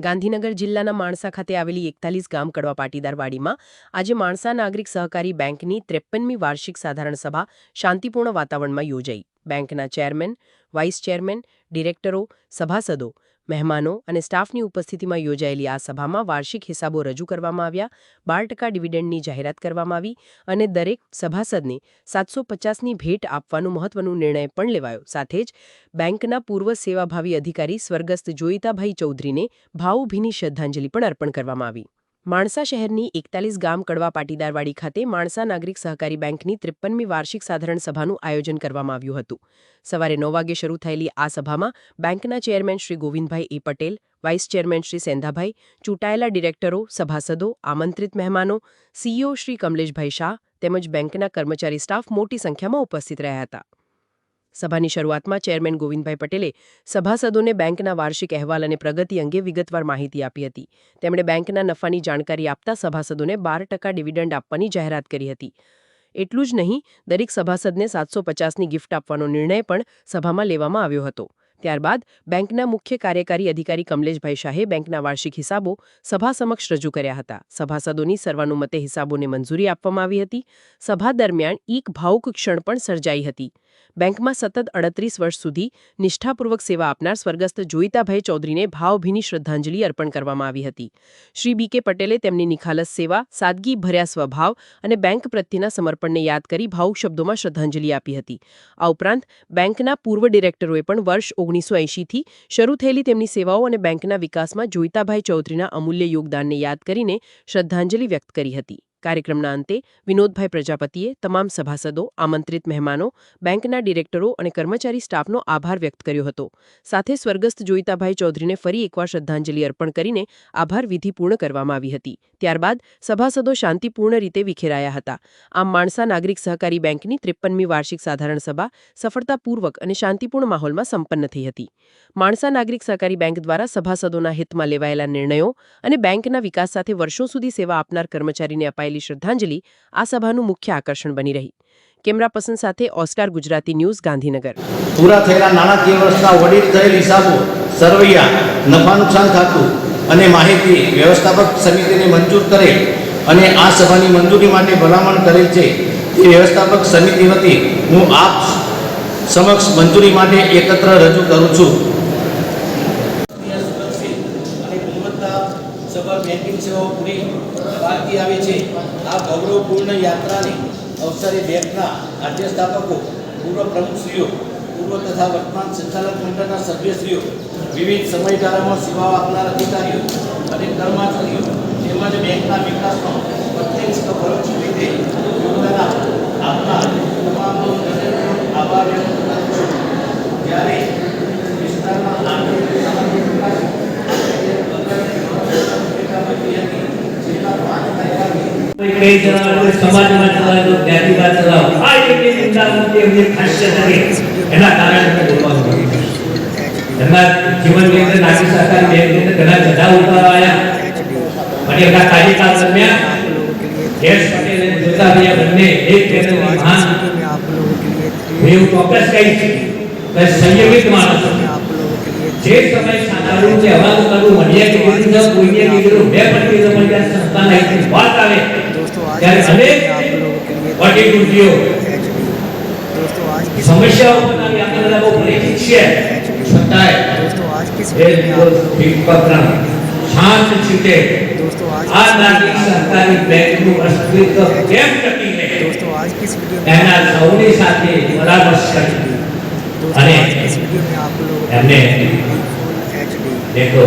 ગાંધીનગર જિલ્લાના માણસા ખાતે આવેલી 41 ગામ કડવા પાટીદારવાડીમાં આજે માણસા નાગરિક સહકારી બેંકની 53મી વાર્ષિક સાધારણ સભા શાંતિપૂર્ણ વાતાવરણમાં યોજાઈ। બેંકના ચેરમેન, વાઇસ ચેરમેન, ડિરેક્ટરો, સભાસદો, મહેમાનો અને સ્ટાફની ઉપસ્થિતિમાં યોજાયેલી આ સભામાં વાર્ષિક હિસાબો રજૂ કરવામાં આવ્યા, 12% ડિવિડન્ડની જાહેરાત કરવામાં આવી અને દરેક સભાસદને 750ની ભેટ આપવાનો મહત્વનો નિર્ણય પણ લેવાયો। સાથે જ બેંકના પૂર્વ સેવાભાવી અધિકારી સ્વર્ગસ્થ જોઈતાભાઈ ચૌધરીને ભાવભીની શ્રદ્ધાંજલિ પણ અર્પણ કરવામાં આવી। માણસા શહેરની 41 ગામ કડવા પાટીદારવાડી ખાતે માણસા નાગરિક સહકારી બેંકની 53મી વાર્ષિક સાધારણ સભાનું આયોજન કરવામાં આવ્યું હતું। સવારે 9 વાગે શરૂ થયેલી આ સભામાં બેંકના ચેરમેન શ્રી ગોવિંદભાઈ એ પટેલ, વાઇસ ચેરમેન શ્રી સેંધાભાઈ, ચૂંટાયેલા ડિરેક્ટરો, સભાસદો, આમંત્રિત મહેમાનો, સીઈઓ શ્રી કમલેશભાઈ શાહ તેમજ બેંકના કર્મચારી સ્ટાફ મોટી સંખ્યામાં ઉપસ્થિત રહ્યા હતા। સભાની શરૂઆતમાં ચેરમેન ગોવિંદભાઈ પટેલે સભાસદોને બેંકના વાર્ષિક અહેવાલ અને પ્રગતિ અંગે વિગતવાર માહિતી આપી હતી। તેમણે બેંકના નફાની જાણકારી આપતા સભાસદોને 12% ડિવિડન્ડ આપવાની જાહેરાત કરી હતી। એટલું જ નહીં, દરેક સભાસદને 750ની ગિફ્ટ આપવાનો નિર્ણય પણ સભામાં લેવામાં આવ્યો હતો। ત્યારબાદ બેંકના મુખ્ય કાર્યકારી અધિકારી કમલેશભાઈ શાહે બેંકના વાર્ષિક હિસાબો સભા સમક્ષ રજૂ કર્યા હતા। સભાસદોની સર્વાનુમતે હિસાબોને મંજૂરી આપવામાં આવી હતી। સભા દરમિયાન એક ભાવુક ક્ષણ પણ સર્જાઈ હતી। બેંકમાં સતત 38 વર્ષ સુધી નિષ્ઠાપૂર્વક સેવા આપનાર સ્વર્ગસ્થ જોઈતાભાઈ ચૌધરીને ભાવભીની શ્રદ્ધાંજલિ અર્પણ કરવામાં આવી હતી। શ્રી બી.કે. પટેલે તેમની નિખાલસ સેવા, સાદગી ભર્યા સ્વભાવ અને બેંક પ્રત્યેના સમર્પણને યાદ કરી ભાવુક શબ્દોમાં શ્રદ્ધાંજલિ આપી હતી। આ ઉપરાંત બેંકના પૂર્વ ડિરેક્ટરોએ પણ વર્ષ 1980થી શરૂ થયેલી તેમની સેવાઓ અને બેંકના વિકાસમાં જોઈતાભાઈ ચૌધરીના અમૂલ્ય યોગદાનને યાદ કરીને શ્રદ્ધાંજલિ વ્યક્ત કરી હતી। કાર્યક્રમના અંતે વિનોદભાઈ પ્રજાપતિએ તમામ સભાસદો, આમંત્રિત મહેમાનો, બેંકના ડિરેક્ટરો અને કર્મચારી સ્ટાફનો આભાર વ્યક્ત કર્યો હતો। સાથે સ્વર્ગસ્થ જોઈતાભાઈ ચૌધરીને ફરી એકવાર શ્રદ્ધાંજલિ અર્પણ કરીને આભાર વિધિ પૂર્ણ કરવામાં આવી હતી। ત્યારબાદ સભાસદો શાંતિપૂર્ણ રીતે વિખેરાયા હતા। આમ માણસા નાગરિક સહકારી બેંકની 53મી વાર્ષિક સાધારણ સભા સફળતાપૂર્વક અને શાંતિપૂર્ણ માહોલમાં સંપન્ન થઈ હતી। માણસા નાગરિક સહકારી બેંક દ્વારા સભાસદોના હિતમાં લેવાયેલા નિર્ણયો અને બેંકના વિકાસ સાથે વર્ષો સુધી સેવા આપનાર કર્મચારીને અપાયેલી શ્રદ્ધાંજલિ આ સભાનું મુખ્ય આકર્ષણ બની રહી। કેમેરા પર્સન સાથે ઓસ્કાર ગુજરાતી ન્યૂઝ, ગાંધીનગર। પૂરા થયેલા નાણાકીય વર્ષના ઓડિટ થયેલ હિસાબો, સરવૈયા, નફા નુકસાન ખાતું અને માહિતી વ્યવસ્થાપક સમિતિને મંજૂર કરેલ અને આ સભાની મંજૂરી માટે ભલામણ કરેલ છે તે વ્યવસ્થાપક સમિતિ વતી હું આપ સમક્ષ મંજૂરી માટે એકત્ર રજૂ કરું છું। બેંકિંગ સેવાઓ પૂરી પાડતી આવે છે। આ ગૌરવપૂર્ણ યાત્રાને અવસરે બેંકના આદ્ય સ્થાપકો, પૂર્વ પ્રમુખશ્રીઓ, પૂર્વ તથા વર્તમાન સંચાલક મંડળના સભ્યશ્રીઓ, વિવિધ સમયગાળામાં સેવાઓ આપનાર અધિકારીઓ અને કર્મચારીઓ તેમજ બેંકના વિકાસમાં પ્રત્યક્ષ કે પરોક્ષ રીતે યોગદાન આપનાર તમામનો આભાર વ્યક્ત કરું છું। જ્યારે વિસ્તારમાં આર્થિક સામાજિક વિકાસ સમાજમાં ચલાવો, જ્ઞાતિવાદ ચલાવો, આ રીતે નિંદામુક્તિ એમની ખાસિયત હતી। એના કારણે બોલવાનું એમના જીવનની અંદર નાગરિક સહકારી બેંકની અંદર ઘણા ચઢાવ ઉતાર આવ્યા અને એમના કાર્યકાળ દરમિયાન જયેશ પટેલ અને જોતાભાઈ બંને એક બેંકની મહાન એવું ચોક્કસ કહી છે કે સંયમિત માણસ જે સમય સાધારણ છે અવાજ કરવું મઢિયા કે વિરુદ્ધ કોઈને કીધું બે પટ્ટી રમણ ત્યાં સંતાન આઈની વાત આવે ત્યારે અનેક વટી ગુંજીઓ સમસ્યાઓ બનાવી આપણે બધા બહુ પરિચિત છે। છતાંય શાંત ચિત્તે આ નાગરિક સહકારી બેંકનું અસ્તિત્વ કેમ ટકી રહે એના સૌની સાથે પરામર્શ કરી અને એમને देखो